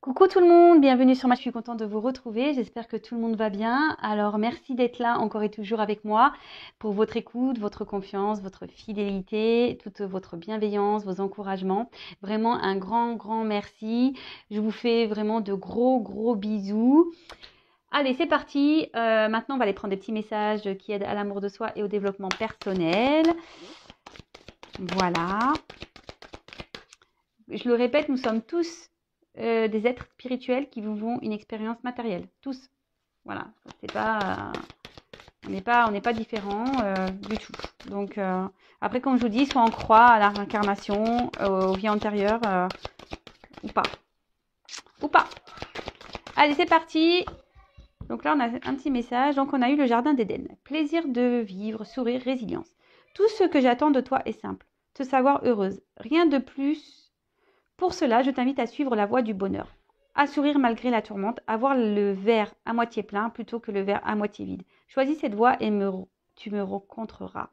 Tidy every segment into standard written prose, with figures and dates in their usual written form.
Coucou tout le monde, bienvenue sur moi, je suis contente de vous retrouver, j'espère que tout le monde va bien. Alors merci d'être là encore et toujours avec moi pour votre écoute, votre confiance, votre fidélité, toute votre bienveillance, vos encouragements. Vraiment un grand merci. Je vous fais vraiment de gros bisous. Allez, c'est parti. Maintenant, on va aller prendre des petits messages qui aident à l'amour de soi et au développement personnel. Voilà. Je le répète, nous sommes tous des êtres spirituels qui vivons une expérience matérielle. Tous. Voilà. C'est pas, on n'est pas différents du tout. Donc, après, comme je vous dis, soit on croit à la réincarnation, aux vies antérieures, ou pas. Ou pas. Allez, c'est parti. Donc là, on a un petit message. Donc, on a eu le jardin d'Éden. Plaisir de vivre, sourire, résilience. Tout ce que j'attends de toi est simple. Te savoir heureuse. Rien de plus. Pour cela, je t'invite à suivre la voie du bonheur. À sourire malgré la tourmente, à voir le verre à moitié plein plutôt que le verre à moitié vide. Choisis cette voie et tu me rencontreras.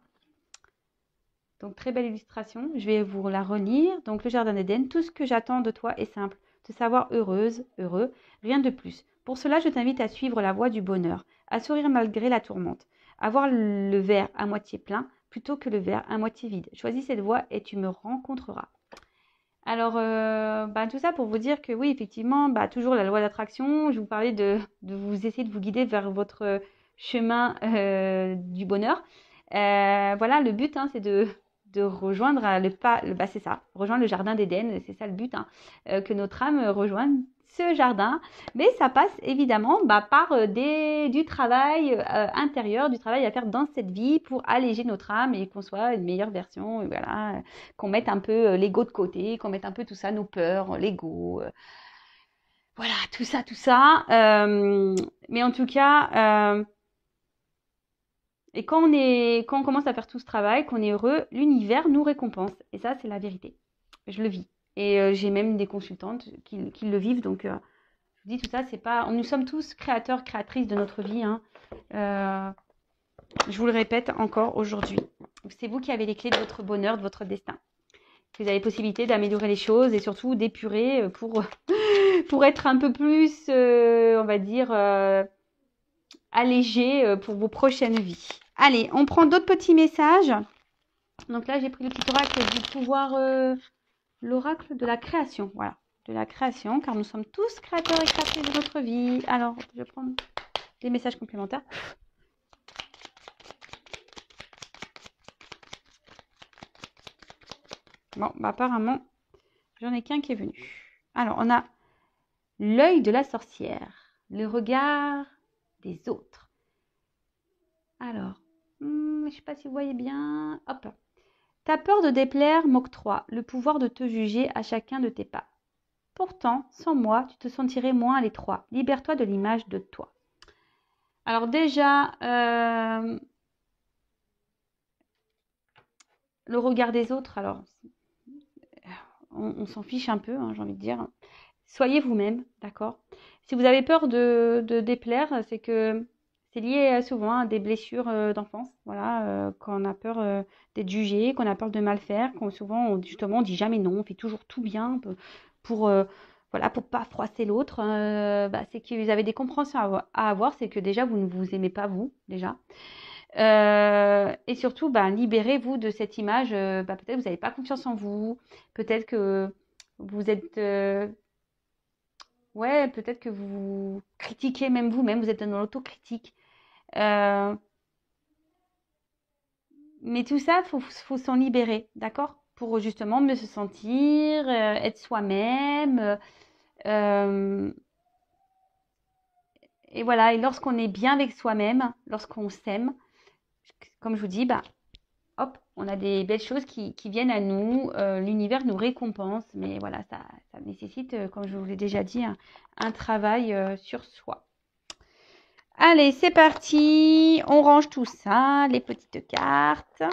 Donc, très belle illustration. Je vais vous la relire. Donc, le jardin d'Éden. Tout ce que j'attends de toi est simple. Te savoir heureuse, heureux, rien de plus. Pour cela, je t'invite à suivre la voie du bonheur, à sourire malgré la tourmente, à voir le verre à moitié plein plutôt que le verre à moitié vide. Choisis cette voie et tu me rencontreras. Alors, tout ça pour vous dire que oui, effectivement, toujours la loi d'attraction. Je vous parlais de vous essayer de vous guider vers votre chemin du bonheur. Voilà, le but, c'est de rejoindre c'est ça, rejoindre le jardin d'Éden. C'est ça le but, que notre âme rejoigne ce jardin. Mais ça passe évidemment par du travail intérieur, du travail à faire dans cette vie pour alléger notre âme et qu'on soit une meilleure version. Et voilà, qu'on mette un peu l'ego de côté, qu'on mette un peu tout ça, nos peurs, l'ego. Voilà, tout ça. Mais en tout cas, et quand on commence à faire tout ce travail, qu'on est heureux, l'univers nous récompense. Et ça, c'est la vérité. Je le vis. Et j'ai même des consultantes qui le vivent. Donc, je vous dis tout ça, c'est pas. Nous sommes tous créateurs, créatrices de notre vie. Je vous le répète encore aujourd'hui. C'est vous qui avez les clés de votre bonheur, de votre destin. Vous avez possibilité d'améliorer les choses et surtout d'épurer pour être un peu plus, on va dire, allégé pour vos prochaines vies. Allez, on prend d'autres petits messages. Donc là, j'ai pris le petit oracle du pouvoir, l'oracle de la création. Voilà, de la création, car nous sommes tous créateurs et créatrices de notre vie. Alors, je vais prendre des messages complémentaires. Bon, apparemment, j'en ai qu'un qui est venu. Alors, on a l'œil de la sorcière, le regard des autres. Alors, je ne sais pas si vous voyez bien. Hop. Ta peur de déplaire m'octroie le pouvoir de te juger à chacun de tes pas. Pourtant, sans moi, tu te sentirais moins à l'étroit. Libère-toi de l'image de toi. Alors déjà, le regard des autres, alors, on s'en fiche un peu, j'ai envie de dire. Soyez vous-même, d'accord? Si vous avez peur de déplaire, c'est que c'est lié souvent à des blessures d'enfance. Voilà, quand on a peur d'être jugé, qu'on a peur de mal faire, quand souvent, justement, on dit jamais non, on fait toujours tout bien pour, voilà, pour pas froisser l'autre. C'est que vous avez des compréhensions à avoir, c'est que déjà, vous ne vous aimez pas vous, déjà. Et surtout, libérez-vous de cette image. Peut-être que vous n'avez pas confiance en vous. Peut-être que vous êtes... ouais, peut-être que vous critiquez même vous-même. Vous êtes dans l'autocritique. Euh, mais tout ça, faut s'en libérer, d'accord? Pour justement mieux se sentir, être soi-même. Euh, et voilà, et lorsqu'on est bien avec soi-même, lorsqu'on s'aime, comme je vous dis, hop, on a des belles choses qui viennent à nous, l'univers nous récompense, mais voilà, ça nécessite, comme je vous l'ai déjà dit, un travail sur soi. Allez, c'est parti, on range tout ça, les petites cartes.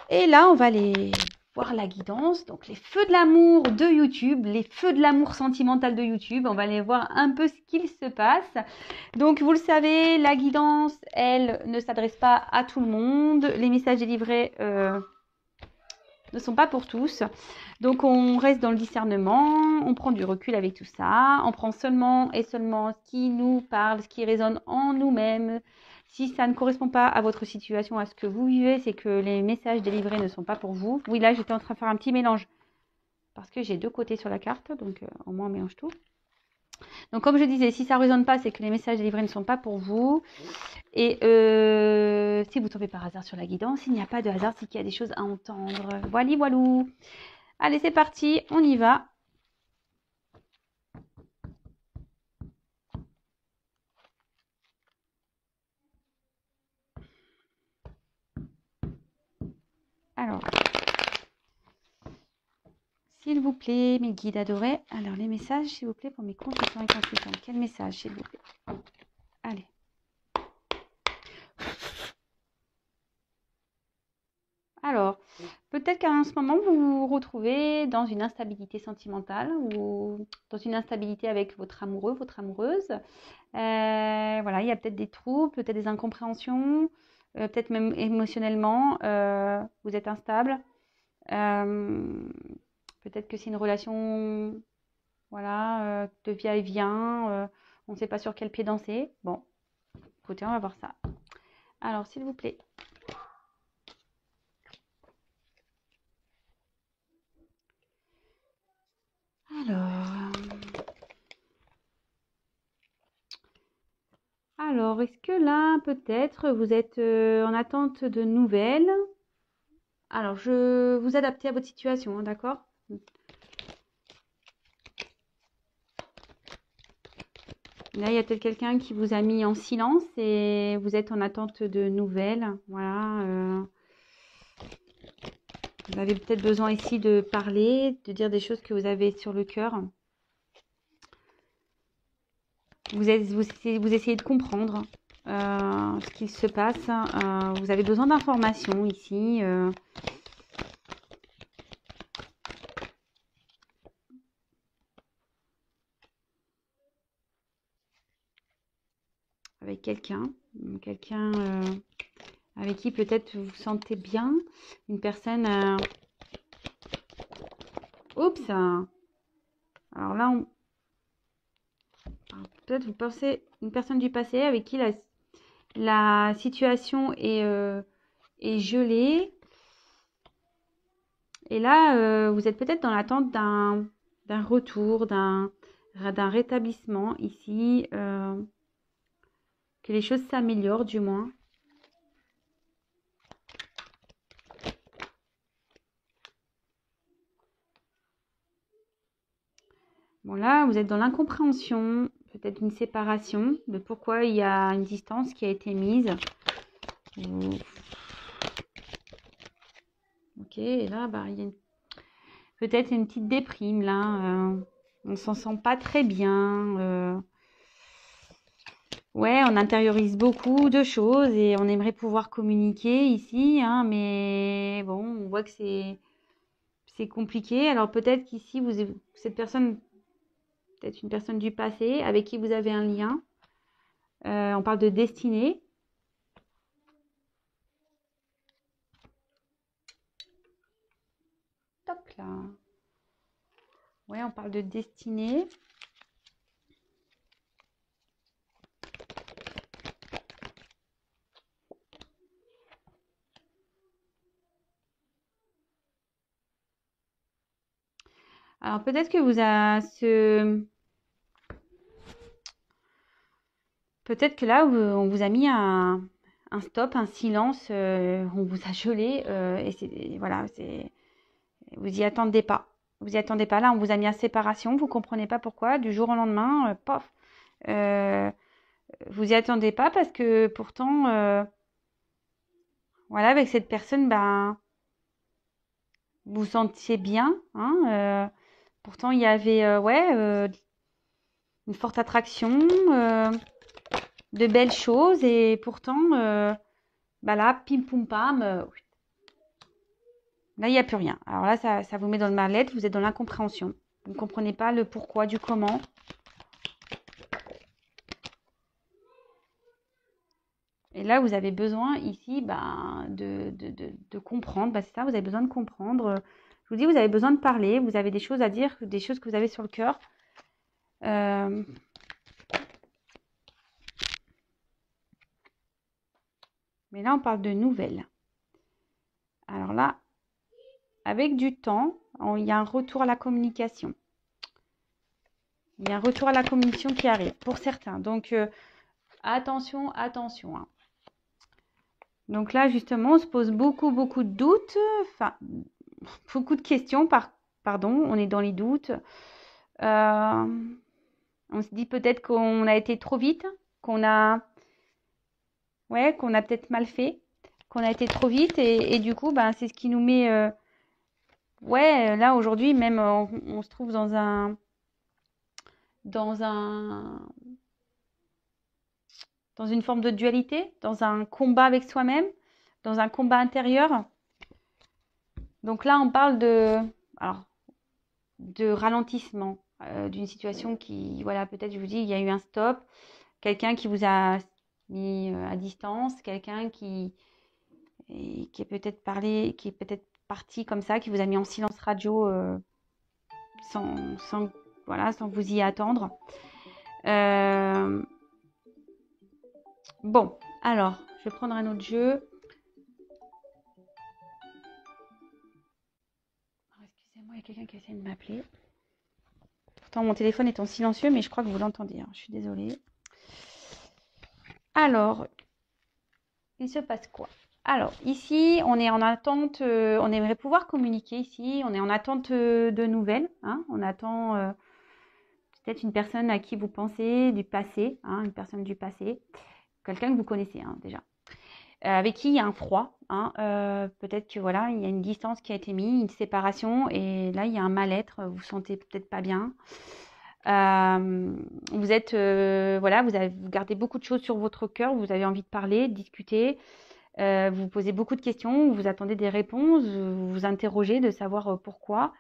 Et là, on va aller voir la guidance, donc les feux de l'amour de YouTube, les feux de l'amour sentimental de YouTube. On va aller voir un peu ce qu'il se passe. Donc, vous le savez, la guidance, elle, ne s'adresse pas à tout le monde. Les messages délivrés ne sont pas pour tous. Donc, on reste dans le discernement, on prend du recul avec tout ça, on prend seulement et seulement ce qui nous parle, ce qui résonne en nous-mêmes. Si ça ne correspond pas à votre situation, à ce que vous vivez, c'est que les messages délivrés ne sont pas pour vous. Oui, là, j'étais en train de faire un petit mélange parce que j'ai 2 côtés sur la carte, donc au moins on mélange tout. Donc, comme je disais, si ça ne résonne pas, c'est que les messages délivrés ne sont pas pour vous. Et si vous tombez par hasard sur la guidance, il n'y a pas de hasard, c'est qu'il y a des choses à entendre. Voilà, voilou. Allez, c'est parti, on y va. Alors, s'il vous plaît, mes guides adorés. Alors, les messages, s'il vous plaît, pour mes consultants et consultantes. Quel message, s'il vous plaît? Allez. Alors, peut-être qu'à ce moment, vous vous retrouvez dans une instabilité sentimentale ou dans une instabilité avec votre amoureux, votre amoureuse. Voilà, il y a peut-être des troubles, peut-être des incompréhensions, peut-être même émotionnellement, vous êtes instable. Peut-être que c'est une relation, voilà, de va-et-vient. On ne sait pas sur quel pied danser. Bon, écoutez, on va voir ça. Alors, s'il vous plaît. Alors, est-ce que là, peut-être, vous êtes en attente de nouvelles? Alors, je vous adapter à votre situation, hein, d'accord? Là, il y a peut-être quelqu'un qui vous a mis en silence et vous êtes en attente de nouvelles. Voilà. Vous avez peut-être besoin ici de parler, de dire des choses que vous avez sur le cœur. Vous essayez de comprendre ce qu'il se passe. Vous avez besoin d'informations ici. Avec quelqu'un avec qui peut-être vous vous sentez bien. Une personne... Oups! Alors là, peut-être vous pensez une personne du passé avec qui la situation est gelée. Et là, vous êtes peut-être dans l'attente d'un retour, d'un rétablissement ici. Que les choses s'améliorent du moins. Bon là, vous êtes dans l'incompréhension, peut-être une séparation, de pourquoi il y a une distance qui a été mise. Ok, et là, bah, il y a peut-être une petite déprime là. On s'en sent pas très bien. Ouais, on intériorise beaucoup de choses et on aimerait pouvoir communiquer ici, hein, mais bon, on voit que c'est compliqué. Alors peut-être qu'ici, cette personne, peut-être une personne du passé avec qui vous avez un lien. On parle de destinée. Toc là. Ouais, on parle de destinée. Alors peut-être que peut-être que là, on vous a mis un stop, un silence, on vous a gelé, et voilà, vous y attendez pas. Vous y attendez pas. Là, on vous a mis en séparation, vous comprenez pas pourquoi. Du jour au lendemain, pof. Vous y attendez pas parce que pourtant, voilà, avec cette personne, ben, vous vous sentiez bien, hein. Pourtant, il y avait, ouais, une forte attraction, de belles choses et pourtant, bah là, pim poum pam, là, il n'y a plus rien. Alors là, ça vous met dans le mal-être, vous êtes dans l'incompréhension. Vous ne comprenez pas le pourquoi du comment. Et là, vous avez besoin ici de comprendre. C'est ça, vous avez besoin de comprendre. Je vous dis, vous avez besoin de parler. Vous avez des choses à dire, des choses que vous avez sur le cœur. Mais là, on parle de nouvelles. Alors là, avec du temps, il y a un retour à la communication. Il y a un retour à la communication qui arrive pour certains. Donc, attention, attention. Hein. Donc là, justement, on se pose beaucoup de doutes. Enfin, beaucoup de questions. Pardon, on est dans les doutes. On se dit peut-être qu'on a été trop vite, qu'on a peut-être mal fait, qu'on a été trop vite et du coup, c'est ce qui nous met... là aujourd'hui, même on se trouve dans une forme de dualité, dans un combat avec soi-même, dans un combat intérieur. Donc là, on parle de ralentissement d'une situation qui, voilà, peut-être je vous dis, il y a eu un stop, quelqu'un qui vous a mis à distance, quelqu'un qui est peut-être parti comme ça, qui vous a mis en silence radio sans vous y attendre. Bon, alors, je vais prendre un autre jeu. Excusez-moi, il y a quelqu'un qui essaie de m'appeler. Pourtant, mon téléphone est en silencieux, mais je crois que vous l'entendez. Hein. Je suis désolée. Alors, il se passe quoi? Alors, ici, on est en attente, on aimerait pouvoir communiquer ici, on est en attente de nouvelles. Hein, on attend peut-être une personne à qui vous pensez du passé, hein, une personne du passé, quelqu'un que vous connaissez hein, déjà, avec qui il y a un froid. Hein, peut-être que voilà, il y a une distance qui a été mise, une séparation, et là, il y a un mal-être, vous vous sentez peut-être pas bien. Vous êtes, vous gardez beaucoup de choses sur votre cœur, vous avez envie de parler, de discuter. Vous posez beaucoup de questions, vous attendez des réponses, vous vous interrogez de savoir pourquoi.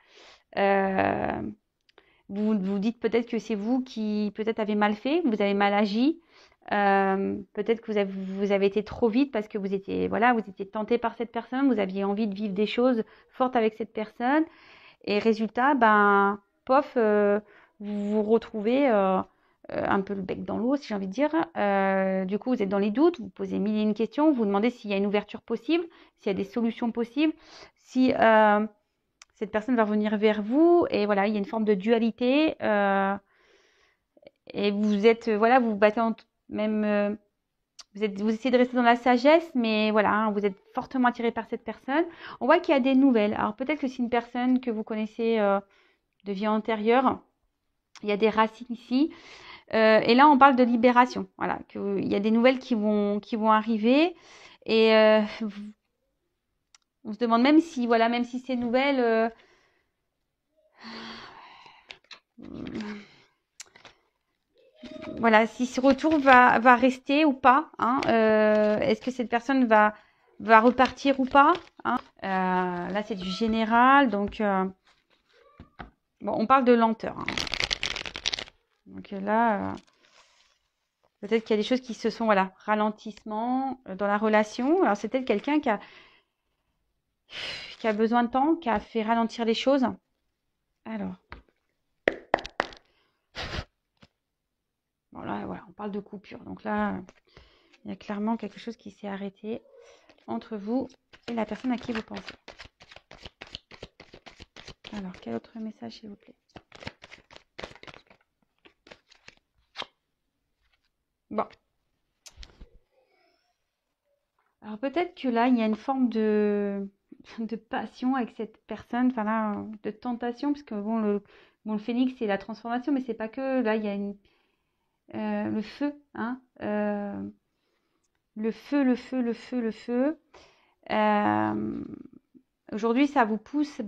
Vous vous dites peut-être que c'est vous qui peut-être avez mal fait, vous avez mal agi. Peut-être que vous avez été trop vite parce que vous étiez tenté par cette personne, vous aviez envie de vivre des choses fortes avec cette personne. Et résultat, vous vous retrouvez un peu le bec dans l'eau, si j'ai envie de dire. Du coup, vous êtes dans les doutes, vous posez mille et une questions, vous vous demandez s'il y a une ouverture possible, s'il y a des solutions possibles, si cette personne va revenir vers vous. Et voilà, il y a une forme de dualité. Et vous êtes, vous vous battez même... vous essayez de rester dans la sagesse, mais voilà, hein, vous êtes fortement attiré par cette personne. On voit qu'il y a des nouvelles. Alors peut-être que c'est une personne que vous connaissez de vie antérieure. Il y a des racines ici. Et là, on parle de libération. Voilà, il y a des nouvelles qui vont arriver. Et on se demande même si ces nouvelles... voilà, si ce retour va rester ou pas. Hein, est-ce que cette personne va repartir ou pas hein. Là, c'est du général. Donc, on parle de lenteur. Hein. Donc là, peut-être qu'il y a des choses qui se sont, ralentissement dans la relation. Alors, c'est peut-être quelqu'un qui a besoin de temps, qui a fait ralentir les choses. Alors. Bon, là, voilà, on parle de coupure. Donc là, il y a clairement quelque chose qui s'est arrêté entre vous et la personne à qui vous pensez. Alors, quel autre message, s'il vous plaît? Bon. Alors, peut-être que là, il y a une forme de passion avec cette personne, enfin là, de tentation, parce que le phénix, c'est la transformation, mais c'est pas que. Là, il y a le feu, hein. Le feu. Aujourd'hui, ça vous pousse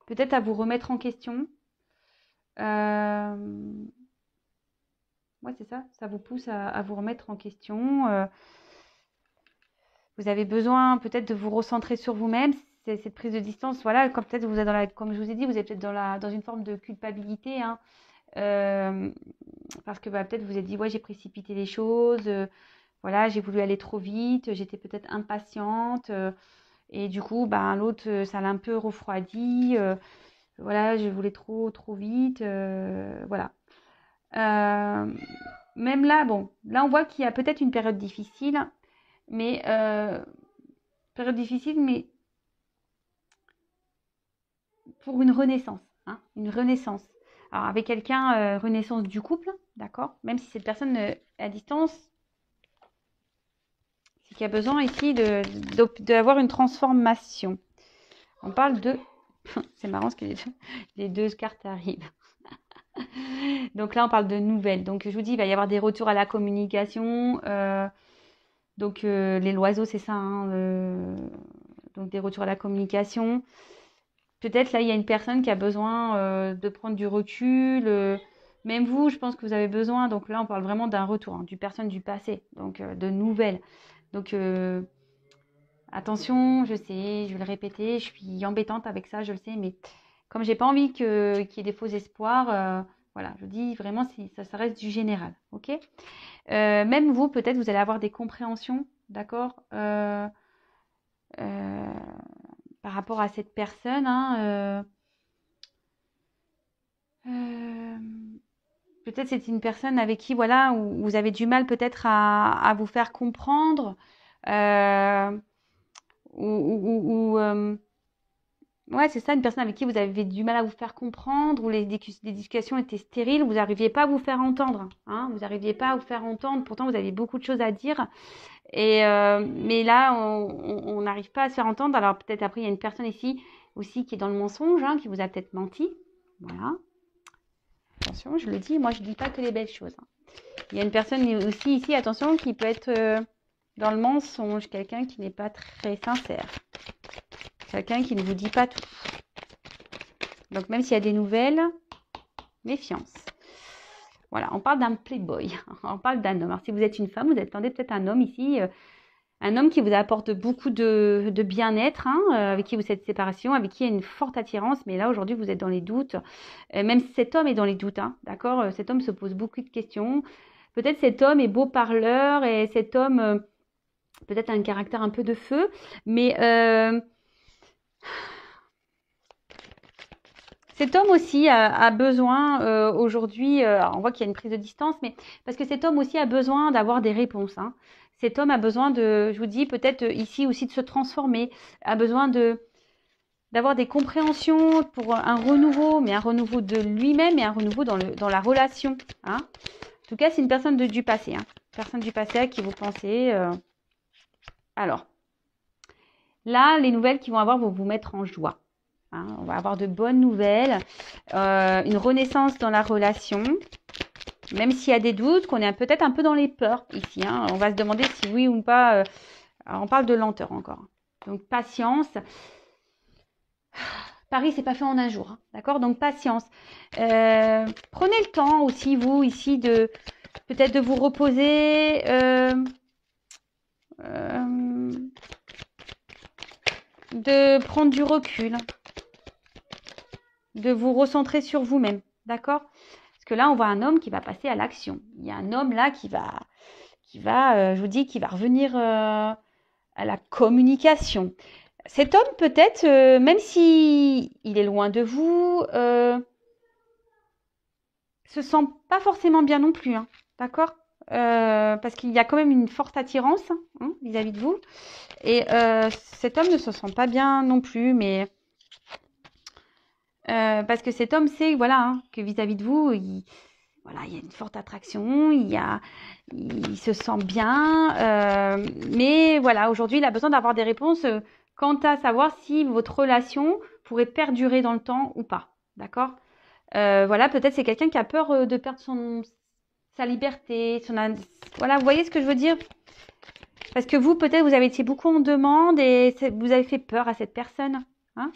peut-être à vous remettre en question. Ouais, c'est ça. Ça vous pousse à vous remettre en question. Vous avez besoin peut-être de vous recentrer sur vous-même. C'est cette prise de distance. Voilà, comme peut-être vous êtes comme je vous ai dit, vous êtes peut-être dans une forme de culpabilité. Hein. parce que bah, peut-être vous vous êtes dit, ouais, j'ai précipité les choses, voilà, j'ai voulu aller trop vite, j'étais peut-être impatiente, et du coup, bah, l'autre, ça l'a un peu refroidi, voilà, je voulais trop vite, voilà. Même là, bon, là on voit qu'il y a peut-être une période difficile, mais pour une renaissance, hein, une renaissance. Alors avec quelqu'un, renaissance du couple, d'accord? Même si cette personne est à distance, c'est qu'il y a besoin ici d'avoir une transformation. On parle de... C'est marrant ce que les deux cartes arrivent. Donc là, on parle de nouvelles. Donc je vous dis, il va y avoir des retours à la communication. Donc les loiseaux, c'est ça. Hein, donc des retours à la communication. Peut-être là, il y a une personne qui a besoin de prendre du recul. Même vous, je pense que vous avez besoin. Donc là, on parle vraiment d'un retour, hein, du personne du passé. Donc de nouvelles. Donc attention, je sais, je vais le répéter, je suis embêtante avec ça, je le sais, mais comme j'ai pas envie qu'il y ait des faux espoirs, voilà, je dis vraiment, ça reste du général, ok? Même vous, peut-être, vous allez avoir des compréhensions, d'accord? Euh, par rapport à cette personne, hein, euh, peut-être c'est une personne avec qui, voilà, où vous avez du mal peut-être à vous faire comprendre, euh, ou ouais, c'est ça, une personne avec qui vous avez du mal à vous faire comprendre, où les discussions étaient stériles, vous n'arriviez pas à vous faire entendre, hein, vous n'arriviez pas à vous faire entendre, pourtant vous aviez beaucoup de choses à dire, et mais là, on n'arrive pas à se faire entendre, alors peut-être après, il y a une personne ici aussi qui est dans le mensonge, hein, qui vous a peut-être menti, voilà, attention, je le dis, moi je ne dis pas que les belles choses, hein. Il y a une personne aussi ici, attention, qui peut être dans le mensonge, quelqu'un qui n'est pas très sincère, quelqu'un qui ne vous dit pas tout. Donc même s'il y a des nouvelles, méfiance. Voilà, on parle d'un playboy, on parle d'un homme. Alors si vous êtes une femme, vous attendez peut-être un homme ici, un homme qui vous apporte beaucoup de bien-être, hein, avec qui vous êtes séparation, avec qui il y a une forte attirance, mais là aujourd'hui vous êtes dans les doutes. Même si cet homme est dans les doutes, hein, d'accord? Cet homme se pose beaucoup de questions. Peut-être cet homme est beau parleur et cet homme peut-être a un caractère un peu de feu, mais cet homme aussi a besoin aujourd'hui, on voit qu'il y a une prise de distance, mais parce que cet homme aussi a besoin d'avoir des réponses, hein. Cet homme a besoin de, je vous dis, peut-être ici aussi de se transformer, a besoin d'avoir des compréhensions pour un renouveau, mais un renouveau de lui-même et un renouveau dans la relation, hein. En tout cas, c'est une personne du passé, hein. Personne du passé à qui vous pensez. Alors, là, les nouvelles qu'ils vont avoir vont vous mettre en joie. Hein, on va avoir de bonnes nouvelles, une renaissance dans la relation, même s'il y a des doutes, qu'on est peut-être un peu dans les peurs ici, hein. On va se demander si oui ou pas. On parle de lenteur encore. Donc patience. Paris, c'est pas fait en un jour, hein, d'accord? Donc patience. Prenez le temps aussi, vous, ici, peut-être de vous reposer. De prendre du recul, de vous recentrer sur vous-même, d'accord? Parce que là, on voit un homme qui va passer à l'action. Il y a un homme là qui va je vous dis, qui va revenir à la communication. Cet homme, peut-être, même si il est loin de vous, se sent pas forcément bien non plus, hein, d'accord? Parce qu'il y a quand même une forte attirance, hein, vis-à-vis de vous. Et cet homme ne se sent pas bien non plus, mais parce que cet homme sait, voilà, hein, que vis-à-vis de vous, voilà, il y a une forte attraction, il se sent bien, mais voilà, aujourd'hui, il a besoin d'avoir des réponses quant à savoir si votre relation pourrait perdurer dans le temps ou pas, d'accord? Voilà, peut-être c'est quelqu'un qui a peur de perdre sa liberté, voilà, vous voyez ce que je veux dire? Parce que vous, peut-être, vous avez été beaucoup en demande et vous avez fait peur à cette personne, hein?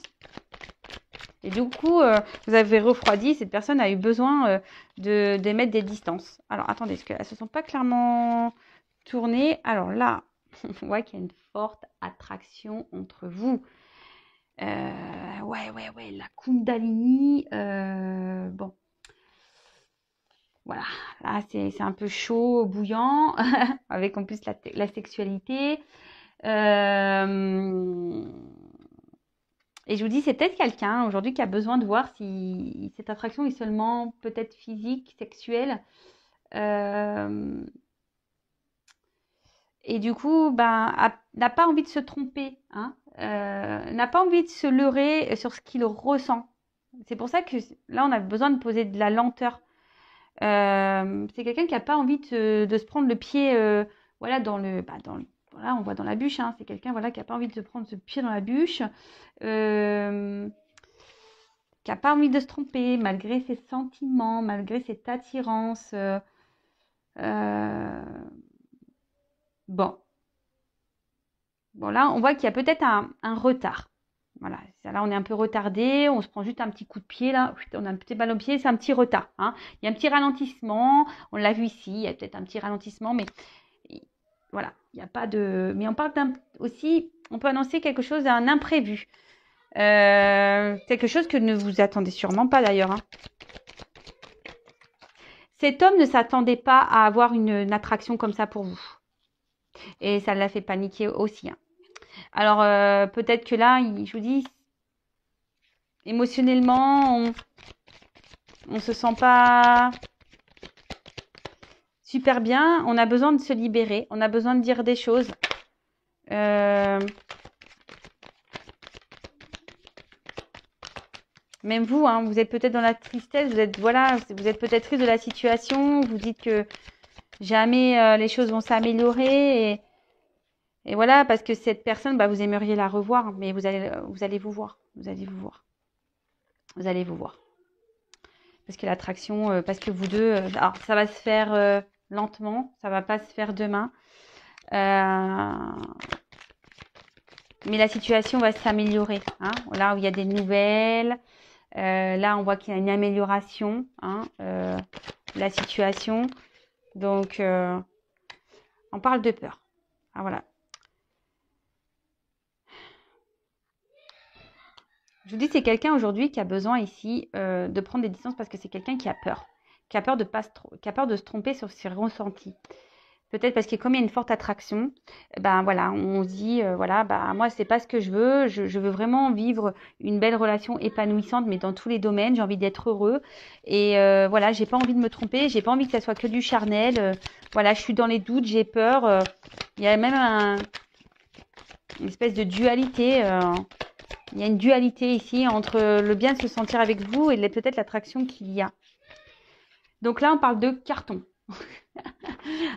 Et du coup, vous avez refroidi, cette personne a eu besoin d'émettre des distances. Alors, attendez, est-ce qu'elles ne se sont pas clairement tournées? Alors là, on voit qu'il y a une forte attraction entre vous. Ouais, la Kundalini, bon. Voilà, là c'est un peu chaud, bouillant, avec en plus la sexualité. Et je vous dis, c'est peut-être quelqu'un aujourd'hui qui a besoin de voir si cette attraction est seulement peut-être physique, sexuelle. Et du coup, n'a pas envie de se tromper, hein, n'a pas envie de se leurrer sur ce qu'il ressent. C'est pour ça que là, on a besoin de poser de la lenteur. C'est quelqu'un qui n'a pas envie de se prendre le pied, voilà, voilà, on voit dans la bûche, hein, c'est quelqu'un, voilà, qui n'a pas envie de se prendre ce pied dans la bûche, qui n'a pas envie de se tromper, malgré ses sentiments, malgré cette attirance. Bon, là, on voit qu'il y a peut-être un retard. Voilà, là, on est un peu retardé, on se prend juste un petit coup de pied, là, on a un petit ballon au pied, c'est un petit retard, hein. Il y a un petit ralentissement, on l'a vu ici, il y a peut-être un petit ralentissement, mais voilà, il n'y a pas de... Mais on parle aussi, on peut annoncer quelque chose d'un imprévu. Quelque chose que ne vous attendez sûrement pas d'ailleurs, hein. Cet homme ne s'attendait pas à avoir une attraction comme ça pour vous. Et ça l'a fait paniquer aussi, hein. Alors, peut-être que là, je vous dis, émotionnellement, on se sent pas super bien. On a besoin de se libérer. On a besoin de dire des choses. Même vous, hein, vous êtes peut-être dans la tristesse. Vous êtes peut-être triste de la situation. Vous dites que jamais les choses vont s'améliorer. Et voilà, parce que cette personne, vous aimeriez la revoir, mais vous allez vous voir. Vous allez vous voir. Vous allez vous voir. Parce que l'attraction, parce que vous deux, alors ça va se faire lentement, ça va pas se faire demain. Mais la situation va s'améliorer, hein. Là où il y a des nouvelles, là on voit qu'il y a une amélioration, hein, de la situation. Donc, on parle de peur. Ah, voilà. Je vous dis, c'est quelqu'un aujourd'hui qui a besoin ici de prendre des distances parce que c'est quelqu'un qui a peur. Qui a peur de se tromper sur ses ressentis. Peut-être parce que comme il y a une forte attraction, voilà, on se dit, moi, c'est pas ce que je veux. Je veux vraiment vivre une belle relation épanouissante, mais dans tous les domaines. J'ai envie d'être heureux. Et voilà, j'ai pas envie de me tromper. J'ai pas envie que ça soit que du charnel. Voilà, je suis dans les doutes, j'ai peur. Il y a même une espèce de dualité. Il y a une dualité ici entre le bien de se sentir avec vous et peut-être l'attraction qu'il y a. Donc là, on parle de carton.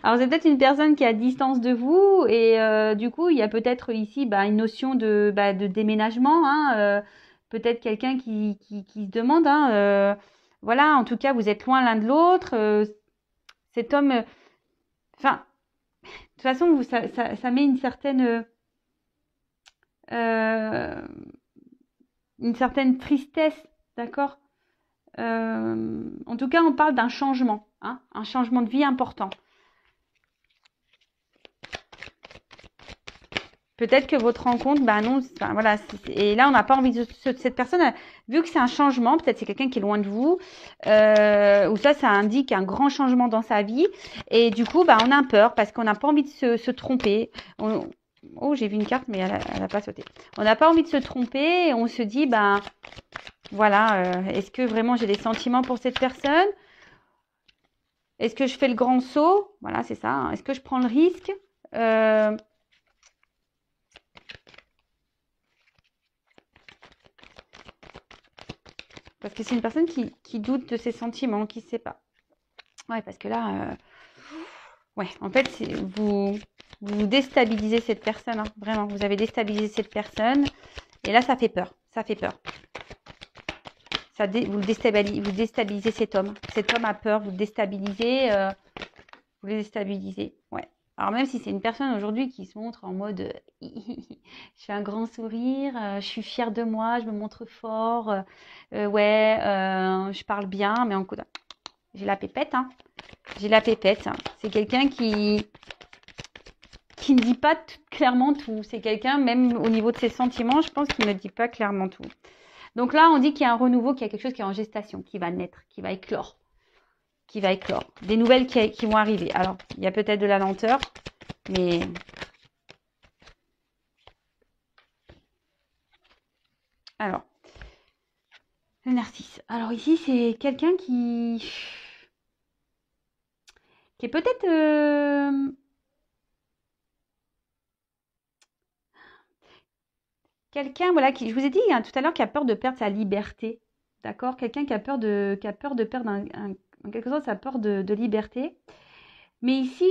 Alors, c'est peut-être une personne qui est à distance de vous et du coup, il y a peut-être ici une notion de déménagement, hein, peut-être quelqu'un qui se demande, hein, voilà, en tout cas, vous êtes loin l'un de l'autre. Cet homme, de toute façon, ça met une certaine tristesse, d'accord? En tout cas, on parle d'un changement, hein, un changement de vie important. Peut-être que votre rencontre, non, voilà. Et là, on n'a pas envie de cette personne, vu que c'est un changement, peut-être c'est quelqu'un qui est loin de vous, ou ça indique un grand changement dans sa vie. Et du coup, on a peur parce qu'on n'a pas envie de se tromper. Oh, j'ai vu une carte, mais elle n'a pas sauté. On n'a pas envie de se tromper et on se dit, voilà, est-ce que vraiment j'ai des sentiments pour cette personne? Est-ce que je fais le grand saut? Voilà, c'est ça, hein. Est-ce que je prends le risque? Parce que c'est une personne qui doute de ses sentiments, qui ne sait pas. Ouais, parce que là, ouais, en fait, vous déstabilisez cette personne, hein, vraiment. Vous avez déstabilisé cette personne. Et là, ça fait peur. Ça fait peur. Vous déstabilisez cet homme. Cet homme a peur, vous le déstabilisez. Vous le déstabilisez, ouais. Alors même si c'est une personne aujourd'hui qui se montre en mode je fais un grand sourire, je suis fière de moi, je me montre fort, je parle bien, mais en coup, j'ai la pépette, hein. J'ai la pépette. Hein. C'est quelqu'un qui ne dit pas clairement tout. C'est quelqu'un, même au niveau de ses sentiments, je pense qu'il ne dit pas clairement tout. Donc là, on dit qu'il y a un renouveau, qu'il y a quelque chose qui est en gestation, qui va naître, qui va éclore, qui va éclore. Des nouvelles qui vont arriver. Alors, il y a peut-être de la lenteur, mais... Alors, le narcisse. Alors ici, c'est quelqu'un qui est peut-être... quelqu'un, voilà, qui, je vous ai dit hein, tout à l'heure, qui a peur de perdre sa liberté. D'accord? Quelqu'un qui a peur de perdre, en quelque sorte, sa peur de liberté. Mais ici,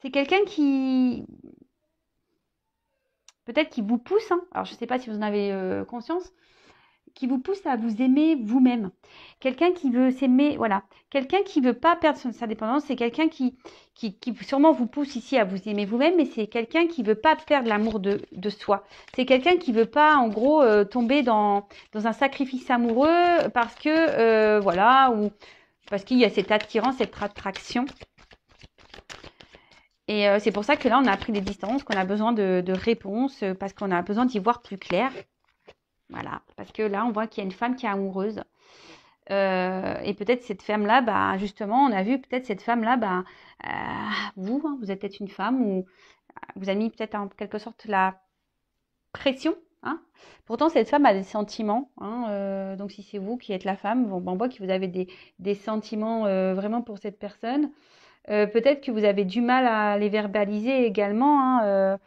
c'est quelqu'un qui... Peut-être qui vous pousse, hein, alors je ne sais pas si vous en avez conscience, qui vous pousse à vous aimer vous-même. Quelqu'un qui veut s'aimer, voilà. Quelqu'un qui ne veut pas perdre sa dépendance, c'est quelqu'un qui sûrement vous pousse ici à vous aimer vous-même, mais c'est quelqu'un qui ne veut pas perdre l'amour de soi. C'est quelqu'un qui ne veut pas, en gros, tomber dans un sacrifice amoureux parce que, voilà, ou parce qu'il y a cette attirance, cette attraction. Et c'est pour ça que là, on a pris des distances, qu'on a besoin de réponses, parce qu'on a besoin d'y voir plus clair. Voilà, parce que là, on voit qu'il y a une femme qui est amoureuse. Et peut-être cette femme-là, bah, justement, on a vu peut-être cette femme-là, bah, vous, hein, vous êtes peut-être une femme ou vous avez mis peut-être en quelque sorte la pression. Hein. Pourtant, cette femme a des sentiments. Hein, donc, si c'est vous qui êtes la femme, bon, on voit que vous avez des sentiments vraiment pour cette personne. Peut-être que vous avez du mal à les verbaliser également. Hein,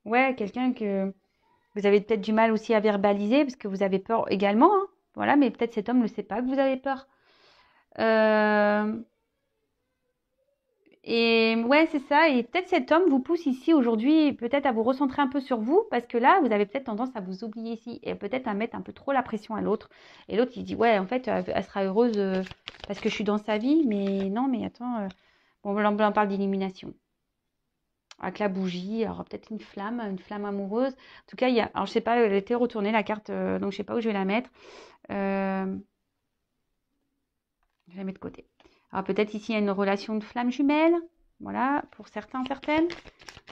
ouais, quelqu'un que vous avez peut-être du mal aussi à verbaliser parce que vous avez peur également. Hein, voilà, mais peut-être cet homme ne sait pas que vous avez peur. Et ouais, c'est ça. Et peut-être cet homme vous pousse ici aujourd'hui, peut-être à vous recentrer un peu sur vous, parce que là, vous avez peut-être tendance à vous oublier ici et peut-être à mettre un peu trop la pression à l'autre. Et l'autre, il dit, ouais, en fait, elle sera heureuse parce que je suis dans sa vie, mais non, mais attends. Bon, là, on parle d'illumination. Avec la bougie, alors peut-être une flamme amoureuse. En tout cas, il y a, alors je sais pas, elle était retournée la carte, donc je sais pas où je vais la mettre. Je la mets de côté. Alors peut-être ici, il y a une relation de flamme jumelle. Voilà, pour certains, certaines.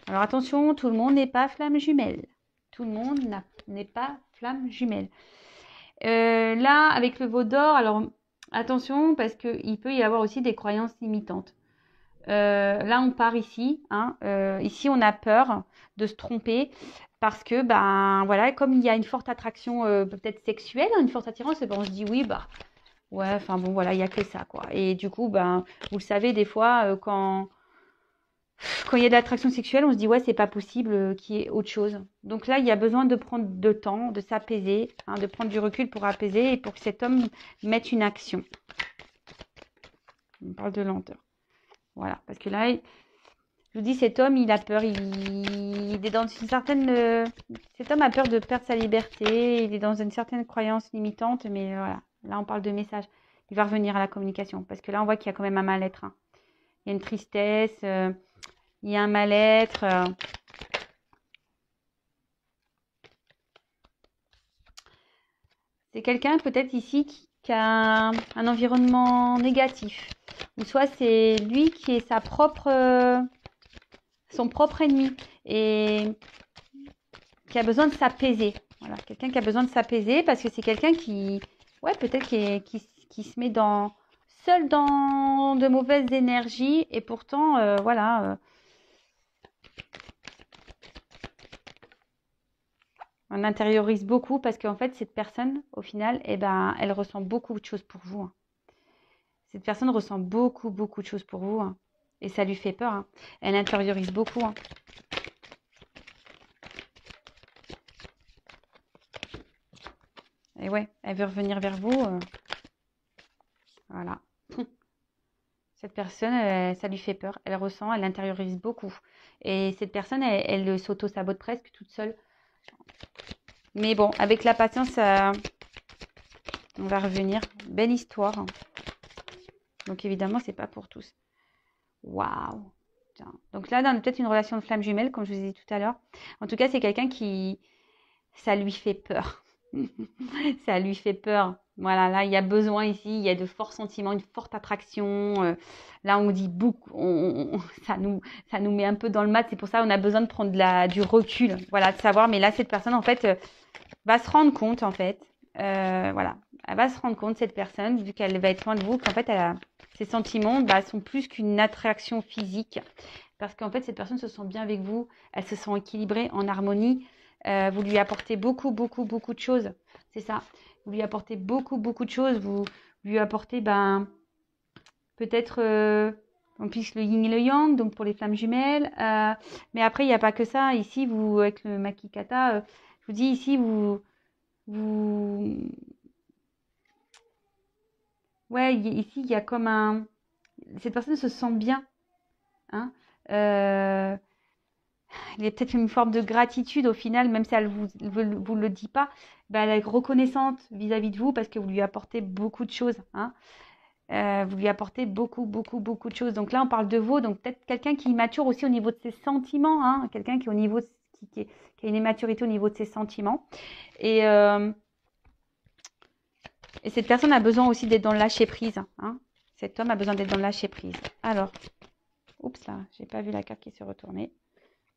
Alors attention, tout le monde n'est pas flamme jumelle. Tout le monde n'est pas flamme jumelle. Là, avec le veau d'or, alors attention, parce qu'il peut y avoir aussi des croyances limitantes. Là, on part ici. Hein, ici, on a peur de se tromper parce que, ben, voilà, comme il y a une forte attraction peut-être sexuelle, hein, une forte attirance, ben, on se dit oui, bah, ouais, enfin bon, voilà, il n'y a que ça, quoi. Et du coup, ben, vous le savez, des fois, quand il y a de l'attraction sexuelle, on se dit ouais, c'est pas possible qu'il y ait autre chose. Donc là, il y a besoin de prendre de temps, de s'apaiser, hein, de prendre du recul pour apaiser et pour que cet homme mette une action. On parle de lenteur. Voilà, parce que là, je vous dis, cet homme, il a peur, il est dans une certaine... cet homme a peur de perdre sa liberté, il est dans une certaine croyance limitante, mais voilà, là, on parle de message. Il va revenir à la communication, parce que là, on voit qu'il y a quand même un mal-être. Hein. Il y a une tristesse, il y a un mal-être. C'est quelqu'un, peut-être ici, qui a un environnement négatif. Ou soit c'est lui qui est son propre ennemi et qui a besoin de s'apaiser. Voilà, quelqu'un qui a besoin de s'apaiser parce que c'est quelqu'un qui, ouais, peut-être qui se met seul dans de mauvaises énergies et pourtant, voilà, on intériorise beaucoup parce qu'en fait, cette personne, au final, eh ben, elle ressent beaucoup de choses pour vous. Hein. Cette personne ressent beaucoup, beaucoup de choses pour vous. Hein. Et ça lui fait peur. Hein. Elle intériorise beaucoup. Hein. Et ouais, elle veut revenir vers vous. Voilà. Cette personne, ça lui fait peur. Elle ressent, elle intériorise beaucoup. Et cette personne, elle s'auto-sabote presque toute seule. Mais bon, avec la patience, on va revenir. Belle histoire. Hein. Donc évidemment, c'est pas pour tous. Waouh. Donc là, on a peut-être une relation de flamme jumelle, comme je vous ai dit tout à l'heure. En tout cas, c'est quelqu'un qui... Ça lui fait peur. Ça lui fait peur. Voilà, là, il y a besoin ici, il y a de forts sentiments, une forte attraction. Là, on dit beaucoup, ça nous met un peu dans le mat. C'est pour ça qu'on a besoin de prendre du recul. Voilà, de savoir. Mais là, cette personne, en fait, va se rendre compte, en fait, voilà, elle va se rendre compte, cette personne, vu qu'elle va être loin de vous, qu'en fait, ses sentiments sont plus qu'une attraction physique. Parce qu'en fait, cette personne se sent bien avec vous, elle se sent équilibrée, en harmonie. Vous lui apportez beaucoup, beaucoup, beaucoup de choses. C'est ça. Vous lui apportez beaucoup, beaucoup de choses. Vous lui apportez, peut-être, en plus, le yin et le yang, donc pour les flammes jumelles. Mais après, il n'y a pas que ça. Ici, vous, avec le Makikata, je vous dis, ici, vous... Ouais, ici, il y a comme un... Cette personne se sent bien. Hein. Il y a peut-être une forme de gratitude au final, même si elle vous le dit pas, elle est reconnaissante vis-à-vis de vous parce que vous lui apportez beaucoup de choses. Hein. Vous lui apportez beaucoup, beaucoup, beaucoup de choses. Donc là, on parle de vous, donc peut-être quelqu'un qui est immature aussi au niveau de ses sentiments, hein, quelqu'un qui est au niveau qui a une immaturité au niveau de ses sentiments. Et cette personne a besoin aussi d'être dans le lâcher prise. Hein. Cet homme a besoin d'être dans le lâcher prise. Alors, oups là, j'ai pas vu la carte qui s'est retournée.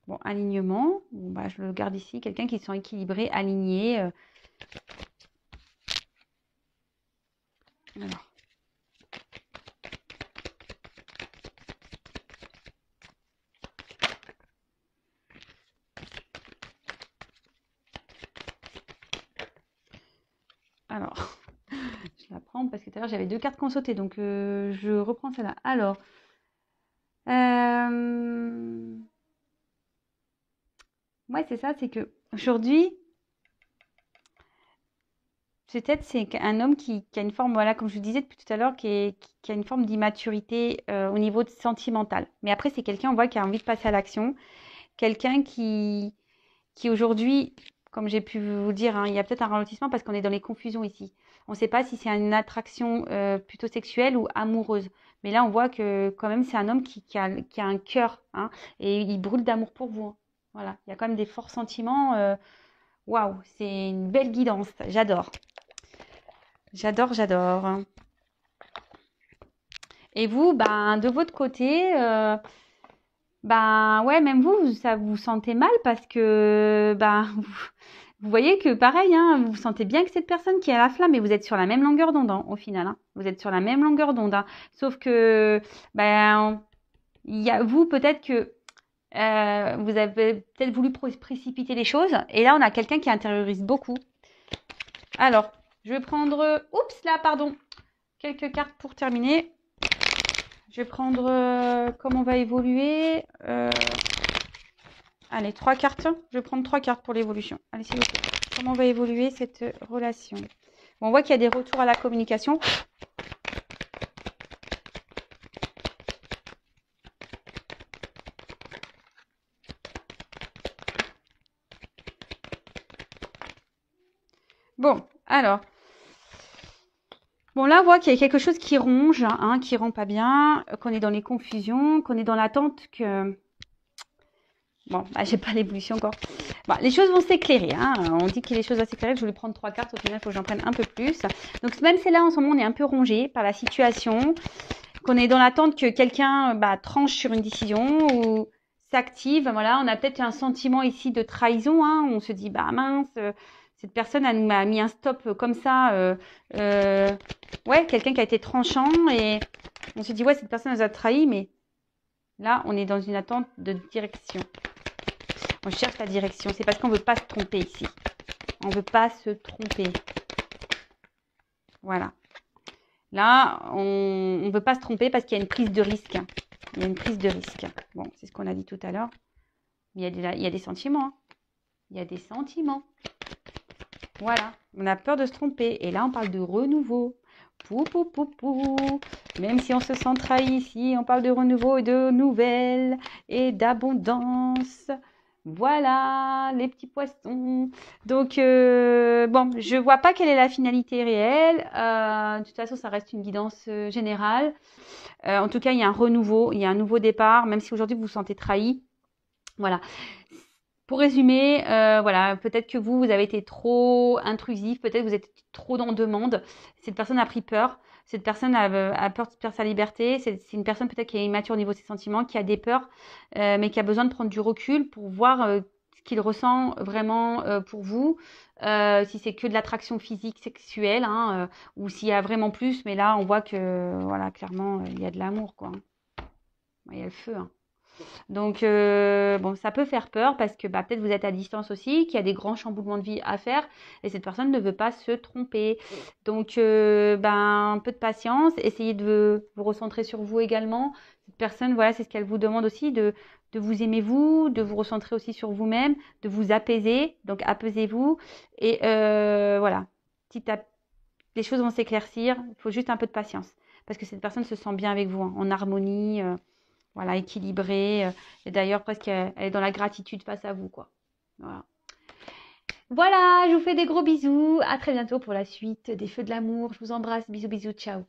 Bon, alignement, bon, je le garde ici. Quelqu'un qui se sent équilibré, aligné. Alors. Alors, je la prends parce que tout à l'heure j'avais 2 cartes qui ont sauté, donc je reprends celle-là. Alors, ouais, c'est ça, c'est que aujourd'hui, peut-être c'est un homme qui a une forme, voilà, comme je vous disais depuis tout à l'heure, qui a une forme d'immaturité au niveau sentimental. Mais après, c'est quelqu'un, on voit, qui a envie de passer à l'action. Quelqu'un qui aujourd'hui, comme j'ai pu vous le dire, hein, il y a peut-être un ralentissement parce qu'on est dans les confusions ici. On ne sait pas si c'est une attraction plutôt sexuelle ou amoureuse. Mais là, on voit que quand même, c'est un homme qui a un cœur, hein, et il brûle d'amour pour vous. Hein. Voilà, il y a quand même des forts sentiments. Waouh, c'est une belle guidance. J'adore. J'adore, j'adore. Et vous, de votre côté, ouais, même vous, ça vous sentez mal parce que vous voyez que pareil, hein, vous sentez bien que cette personne qui a la flamme, et vous êtes sur la même longueur d'onde, hein, au final. Hein. Vous êtes sur la même longueur d'onde. Hein. Sauf que il y a vous, peut-être que vous avez peut-être voulu précipiter les choses. Et là, on a quelqu'un qui intériorise beaucoup. Alors, je vais prendre... Oups, là, pardon. Quelques cartes pour terminer. Je vais prendre comment on va évoluer. Allez, 3 cartes. Je vais prendre 3 cartes pour l'évolution. Allez, s'il vous plaît. Comment va évoluer cette relation? Bon, on voit qu'il y a des retours à la communication. Bon, alors. Bon, là, on voit qu'il y a quelque chose qui ronge, hein, qui rend pas bien, qu'on est dans les confusions, qu'on est dans l'attente que... Bon, j'ai pas l'évolution encore. Bon, les choses vont s'éclairer. Hein. On dit que les choses vont s'éclairer. Je voulais prendre 3 cartes. Au final, il faut que j'en prenne un peu plus. Donc, même si là, en ce moment, on est un peu rongé par la situation, qu'on est dans l'attente que quelqu'un tranche sur une décision ou s'active. Voilà, on a peut-être un sentiment ici de trahison. Hein. On se dit, mince, cette personne m'a mis un stop comme ça. Ouais, quelqu'un qui a été tranchant et on se dit, ouais, cette personne nous a trahi, mais là, on est dans une attente de direction. On cherche la direction. C'est parce qu'on ne veut pas se tromper ici. On ne veut pas se tromper. Voilà. Là, on ne veut pas se tromper parce qu'il y a une prise de risque. Il y a une prise de risque. Bon, c'est ce qu'on a dit tout à l'heure. Il y a des sentiments. Hein. Il y a des sentiments. Voilà. On a peur de se tromper. Et là, on parle de renouveau. Pou, pou, pou, pou. Même si on se sent trahi ici, on parle de renouveau et de nouvelles et d'abondance. Voilà, les petits poissons. Donc, bon, je vois pas quelle est la finalité réelle. De toute façon, ça reste une guidance générale. En tout cas, il y a un renouveau, il y a un nouveau départ, même si aujourd'hui, vous vous sentez trahi. Voilà. Pour résumer, voilà, peut-être que vous avez été trop intrusif, peut-être que vous êtes trop en demande. Cette personne a pris peur. Cette personne a peur de perdre sa liberté. C'est une personne peut-être qui est immature au niveau de ses sentiments, qui a des peurs, mais qui a besoin de prendre du recul pour voir qu'il ressent vraiment pour vous. Si c'est que de l'attraction physique, sexuelle, hein, ou s'il y a vraiment plus, mais là, on voit que, voilà, clairement, il y a de l'amour, quoi. Il y a le feu, hein. Donc, bon, ça peut faire peur parce que peut-être vous êtes à distance aussi, qu'il y a des grands chamboulements de vie à faire et cette personne ne veut pas se tromper. Donc, un peu de patience, essayez de vous recentrer sur vous également. Cette personne, voilà, c'est ce qu'elle vous demande aussi, de vous aimer vous, de vous recentrer aussi sur vous-même, de vous apaiser. Donc, apaisez-vous et voilà, les choses vont s'éclaircir. Il faut juste un peu de patience parce que cette personne se sent bien avec vous, hein, en harmonie. Voilà, équilibrée. Et d'ailleurs, presque, elle est dans la gratitude face à vous, quoi. Voilà. Voilà, je vous fais des gros bisous. À très bientôt pour la suite des Feux de l'amour. Je vous embrasse. Bisous, bisous. Ciao.